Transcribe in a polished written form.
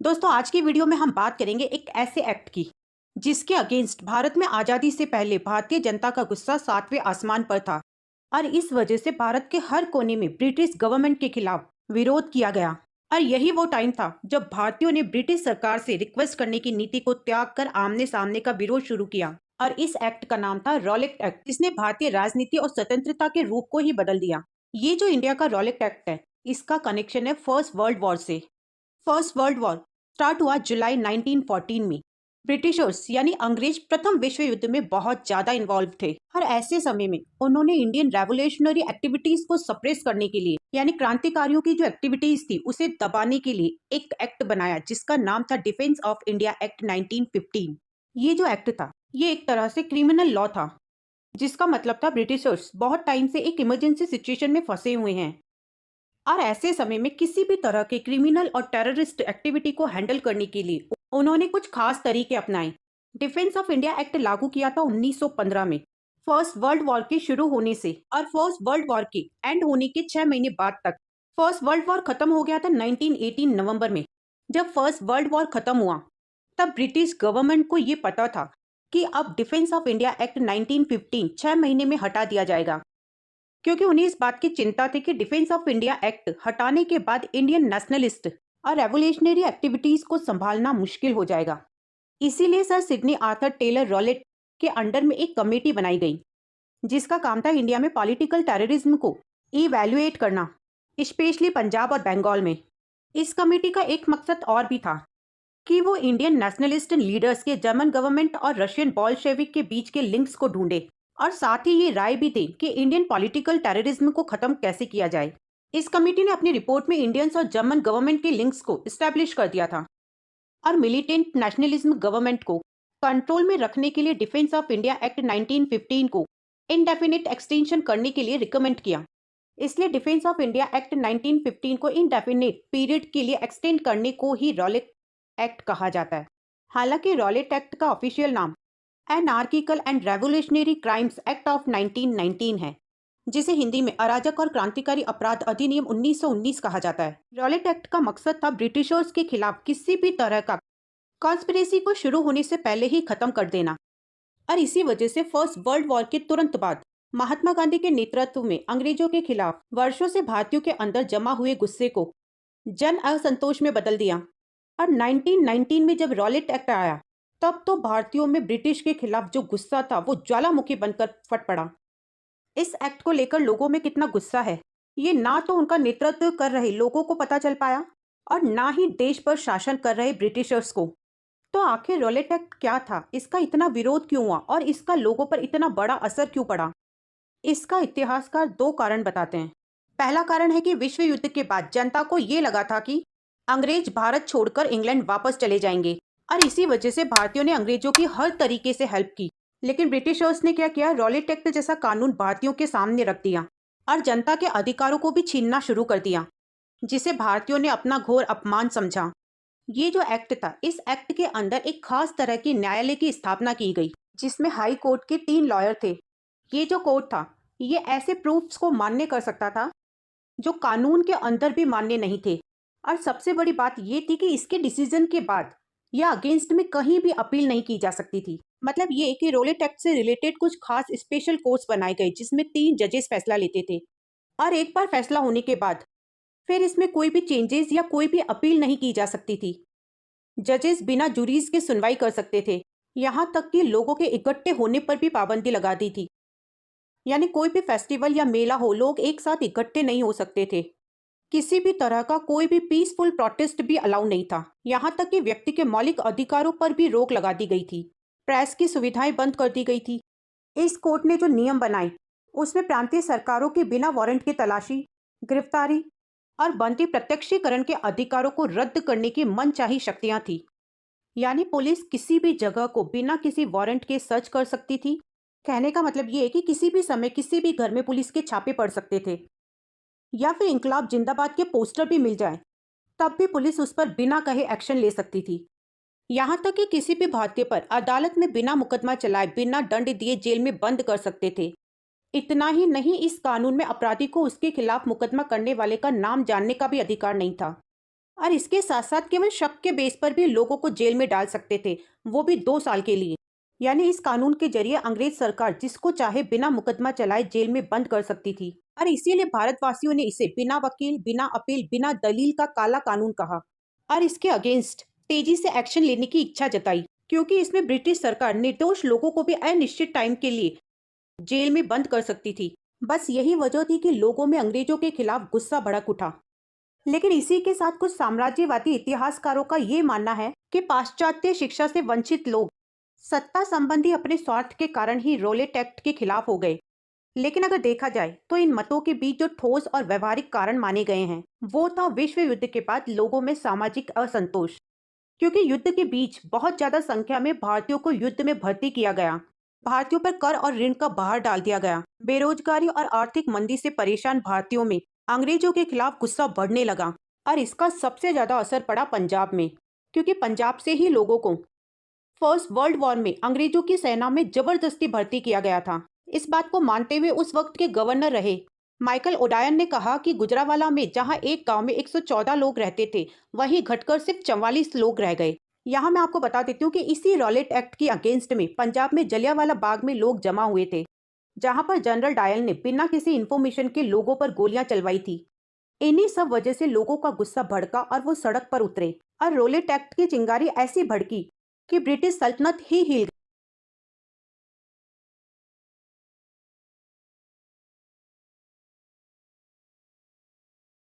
दोस्तों आज की वीडियो में हम बात करेंगे एक ऐसे एक्ट की जिसके अगेंस्ट भारत में आज़ादी से पहले भारतीय जनता का गुस्सा सातवें आसमान पर था और इस वजह से भारत के हर कोने में ब्रिटिश गवर्नमेंट के खिलाफ विरोध किया गया। और यही वो टाइम था जब भारतीयों ने ब्रिटिश सरकार से रिक्वेस्ट करने की नीति को त्याग कर आमने सामने का विरोध शुरू किया। और इस एक्ट का नाम था रॉलेट एक्ट, जिसने भारतीय राजनीति और स्वतंत्रता के रूप को ही बदल दिया। ये जो इंडिया का रॉलेट एक्ट है, इसका कनेक्शन है फर्स्ट वर्ल्ड वॉर से। फर्स्ट वर्ल्ड वॉर स्टार्ट हुआ जुलाई 1914 में। ब्रिटिशर्स यानी अंग्रेज प्रथम विश्व युद्ध में बहुत ज्यादा इन्वॉल्व थे और ऐसे समय में उन्होंने इंडियन रेवोल्यूशनरी एक्टिविटीज को सप्रेस करने के लिए यानी क्रांतिकारियों की जो एक्टिविटीज थी उसे दबाने के लिए एक एक्ट बनाया जिसका नाम था डिफेंस ऑफ इंडिया एक्ट 1915। ये जो एक्ट था ये एक तरह से क्रिमिनल लॉ था, जिसका मतलब था ब्रिटिशर्स बहुत टाइम से एक इमरजेंसी सिचुएशन में फंसे हुए हैं और ऐसे समय में किसी भी तरह के क्रिमिनल और टेररिस्ट एक्टिविटी को हैंडल करने के लिए उन्होंने कुछ खास तरीके अपनाए। डिफेंस ऑफ इंडिया एक्ट लागू किया था 1915 में, फर्स्ट वर्ल्ड वॉर के शुरू होने से और फर्स्ट वर्ल्ड वॉर के एंड होने के 6 महीने बाद तक। फर्स्ट वर्ल्ड वॉर खत्म हो गया था 1918 नवंबर में। जब फर्स्ट वर्ल्ड वॉर खत्म हुआ तब ब्रिटिश गवर्नमेंट को ये पता था कि अब डिफेंस ऑफ इंडिया एक्ट 1915 6 महीने में हटा दिया जाएगा, क्योंकि उन्हें इस बात की चिंता थी कि डिफेंस ऑफ इंडिया एक्ट हटाने के बाद इंडियन नेशनलिस्ट और रेवोल्यूशनरी एक्टिविटीज को संभालना मुश्किल हो जाएगा। इसीलिए sir Sidney Arthur Taylor Rowlatt के अंडर में एक कमेटी बनाई गई जिसका काम था इंडिया में पॉलिटिकल टेररिज्म को इवैल्यूएट करना, स्पेशली पंजाब और बंगाल में। इस कमेटी का एक मकसद और भी था कि वो इंडियन नेशनलिस्ट लीडर्स के जर्मन गवर्नमेंट और रशियन बॉल्शेविक के बीच के लिंक्स को ढूंढे और साथ ही ये राय भी दी कि इंडियन पॉलिटिकल टेररिज्म को खत्म कैसे किया जाए। इस कमेटी ने अपनी रिपोर्ट में इंडियंस और जर्मन गवर्नमेंट के लिंक्स को इस्टेब्लिश कर दिया था और मिलिटेंट नेशनलिज्म गवर्नमेंट को कंट्रोल में रखने के लिए डिफेंस ऑफ इंडिया एक्ट 1915 को इनडेफिनिट एक्सटेंशन करने के लिए रिकमेंड किया। इसलिए डिफेंस ऑफ इंडिया एक्ट 1915 को इनडेफिनिट पीरियड के लिए एक्सटेंड करने को ही रॉलेट एक्ट कहा जाता है। हालांकि रॉलेट एक्ट का ऑफिशियल नाम anarchical and revolutionary crimes act of 1919 है, जिसे हिंदी में अराजक और क्रांतिकारी अपराध अधिनियम 1919 कहा जाता है। रॉलेट एक्ट का मकसद था ब्रिटिशर्स के खिलाफ किसी भी तरह का कॉन्स्पिरेसी को शुरू होने से पहले ही खत्म कर देना। और इसी वजह से फर्स्ट वर्ल्ड वॉर के तुरंत बाद महात्मा गांधी के नेतृत्व में अंग्रेजों के खिलाफ वर्षों से भारतीयों के अंदर जमा हुए गुस्से को जन असंतोष में बदल दिया। और 1919 में जब रॉलेट एक्ट आया तब तो भारतीयों में ब्रिटिश के खिलाफ जो गुस्सा था वो ज्वालामुखी बनकर फट पड़ा। इस एक्ट को लेकर लोगों में कितना गुस्सा है ये ना तो उनका नेतृत्व कर रहे लोगों को पता चल पाया और ना ही देश पर शासन कर रहे ब्रिटिशर्स को। तो आखिर रॉलेट एक्ट क्या था, इसका इतना विरोध क्यों हुआ और इसका लोगों पर इतना बड़ा असर क्यों पड़ा? इसका इतिहासकार दो कारण बताते हैं। पहला कारण है कि विश्व युद्ध के बाद जनता को ये लगा था कि अंग्रेज भारत छोड़कर इंग्लैंड वापस चले जाएंगे और इसी वजह से भारतीयों ने अंग्रेजों की हर तरीके से हेल्प की। लेकिन ब्रिटिशर्स ने क्या किया, रॉलेट एक्ट जैसा कानून भारतीयों के सामने रख दिया और जनता के अधिकारों को भी छीनना शुरू कर दिया, जिसे भारतीयों ने अपना घोर अपमान समझा। ये जो एक्ट था, इस एक्ट के अंदर एक खास तरह की न्यायालय की स्थापना की गई जिसमें हाई कोर्ट के 3 लॉयर थे। ये जो कोर्ट था ये ऐसे प्रूफ्स को मान्य कर सकता था जो कानून के अंदर भी मान्य नहीं थे। और सबसे बड़ी बात ये थी कि इसके डिसीजन के बाद या अगेंस्ट में कहीं भी अपील नहीं की जा सकती थी। मतलब ये कि रॉलेट एक्ट से रिलेटेड कुछ खास स्पेशल कोर्ट्स बनाए गए जिसमें 3 जजेस फैसला लेते थे और एक बार फैसला होने के बाद फिर इसमें कोई भी चेंजेस या कोई भी अपील नहीं की जा सकती थी। जजेस बिना जुरीज के सुनवाई कर सकते थे, यहाँ तक कि लोगों के इकट्ठे होने पर भी पाबंदी लगा दी थी। यानी कोई भी फेस्टिवल या मेला हो, लोग एक साथ इकट्ठे नहीं हो सकते थे। किसी भी तरह का कोई भी पीसफुल प्रोटेस्ट भी अलाउ नहीं था। यहाँ तक कि व्यक्ति के मौलिक अधिकारों पर भी रोक लगा दी गई थी। प्रेस की सुविधाएं बंद कर दी गई थी। इस कोर्ट ने जो नियम बनाए उसमें प्रांतीय सरकारों के बिना वारंट की तलाशी, गिरफ्तारी और बनती प्रत्यक्षीकरण के अधिकारों को रद्द करने की मनचाही शक्तियां थी। यानी पुलिस किसी भी जगह को बिना किसी वारंट के सर्च कर सकती थी। कहने का मतलब ये है कि किसी भी समय किसी भी घर में पुलिस के छापे पड़ सकते थे या फिर इंकलाब जिंदाबाद के पोस्टर भी मिल जाए तब भी पुलिस उस पर बिना कहे एक्शन ले सकती थी। यहाँ तक कि किसी भी भारतीय पर अदालत में बिना मुकदमा चलाए बिना दंड दिए जेल में बंद कर सकते थे। इतना ही नहीं, इस कानून में अपराधी को उसके खिलाफ मुकदमा करने वाले का नाम जानने का भी अधिकार नहीं था। और इसके साथ साथ केवल शक के बेस पर भी लोगों को जेल में डाल सकते थे, वो भी 2 साल के लिए। यानी इस कानून के जरिए अंग्रेज सरकार जिसको चाहे बिना मुकदमा चलाए जेल में बंद कर सकती थी। और इसीलिए भारतवासियों ने इसे बिना वकील, बिना अपील, बिना दलील का काला कानून कहा और इसके अगेंस्ट तेजी से एक्शन लेने की इच्छा जताई, क्योंकि इसमें ब्रिटिश सरकार निर्दोष लोगों को भी अनिश्चित टाइम के लिए जेल में बंद कर सकती थी। बस यही वजह थी कि लोगों में अंग्रेजों के खिलाफ गुस्सा भड़क उठा। लेकिन इसी के साथ कुछ साम्राज्यवादी इतिहासकारों का ये मानना है कि पाश्चात्य शिक्षा से वंचित लोग सत्ता संबंधी अपने स्वार्थ के कारण ही रोलेट एक्ट के खिलाफ हो गए। लेकिन अगर देखा जाए तो इन मतों के बीच जो ठोस और व्यवहारिक कारण माने गए हैं, वो था विश्व युद्ध के बाद लोगों में सामाजिक असंतोष, क्योंकि युद्ध के बीच बहुत ज्यादा संख्या में भारतीयों को युद्ध में भर्ती किया गया। भारतीयों पर कर और ऋण का भार डाल दिया गया। बेरोजगारी और आर्थिक मंदी से परेशान भारतीयों में अंग्रेजों के खिलाफ गुस्सा बढ़ने लगा और इसका सबसे ज्यादा असर पड़ा पंजाब में, क्योंकि पंजाब से ही लोगों को फर्स्ट वर्ल्ड वॉर में अंग्रेजों की सेना में जबरदस्ती भर्ती किया गया था। इस बात को मानते हुए उस वक्त के गवर्नर रहे माइकल ओडायन ने कहा कि गुजरावाला में जहां एक गांव में 114 लोग रहते थे, वहीं घटकर सिर्फ 44 लोग रह गए। यहाँ मैं आपको बता देती हूँ कि इसी रॉलेट एक्ट की अगेंस्ट में पंजाब में जलियांवाला बाग में लोग जमा हुए थे, जहां पर जनरल डायल ने बिना किसी इंफॉर्मेशन के लोगों पर गोलियां चलवाई थी। इन्हीं सब वजह से लोगों का गुस्सा भड़का और वो सड़क पर उतरे और रोलेट एक्ट की चिंगारी ऐसी भड़की कि ब्रिटिश सल्तनत ही हिल